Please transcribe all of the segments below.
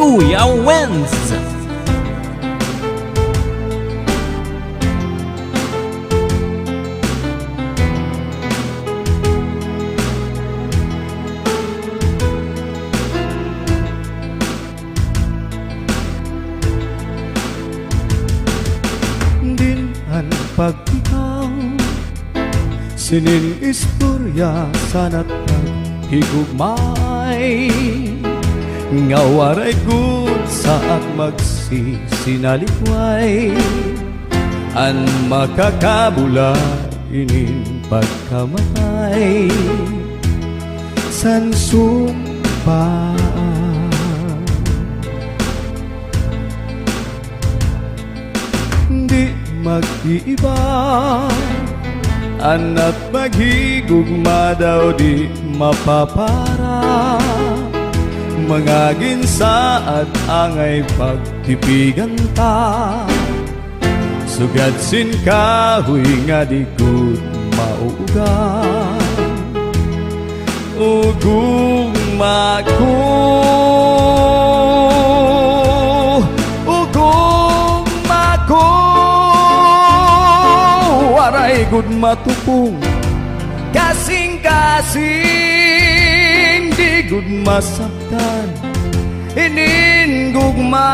Kuya Wenz. Dinan pag-ikaw sinin istorya sana't higugmay nga waray gud saat magsisinalikway an makakabula inin pagkamatay san sumpaan di mag-iiba ana't maghigugma daw di mapapara mga ginsaad angay pagtipigan ta sugad sin kahoy nga di gud mauugan ugugma ko waray gud matupong kasing-kasing di gud masaktan inin gugma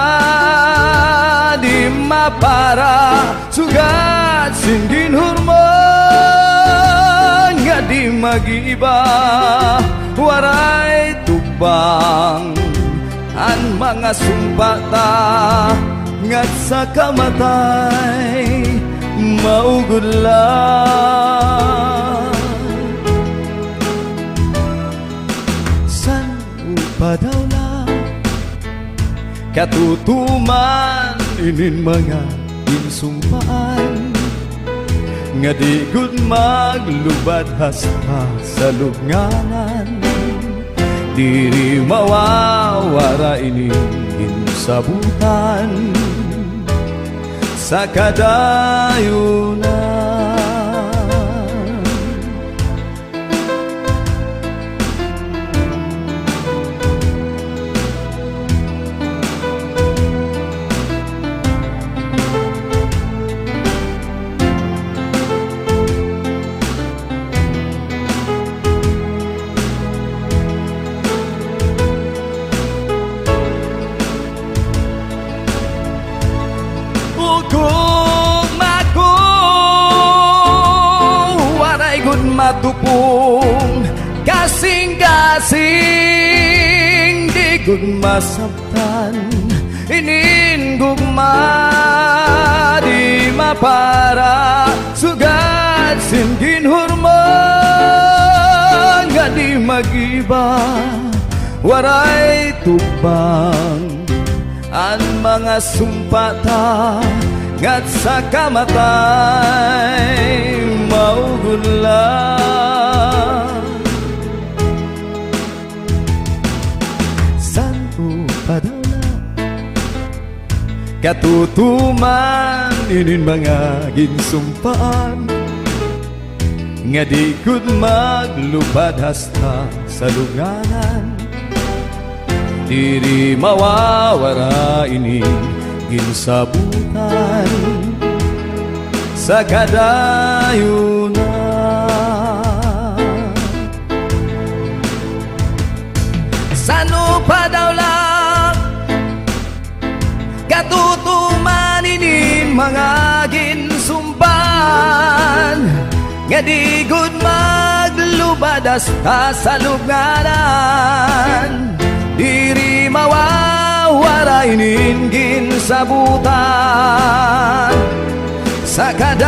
di mapara sugat sin ginhurman nga di mag-iba waray tubang an mga sumpata ngat sa kamatay maugod lang san upadaw lang katutuman inin mga insumpaan nga di gud maglubad hasta sa lubnganan diri mawawara inin insabutan sa kadayunan matupong kasing-kasing di gud masabtan inin gugma di mapara sugat sin ginhurman nga di mag-iba waray tubang an mga sumpata ngat sa kamatay maugod lang san upadaw lang katutuman inin mga ginsumpaan nga di gud maglupad hasta sa lunganan diri mawawara inin ginsabutan sa kadayunan sano pa daw lang katutuman inin mga ginsumpan nga di gud maglubad hasta sa lubnganan diri mawawara inin ginsabutan sa kadayunan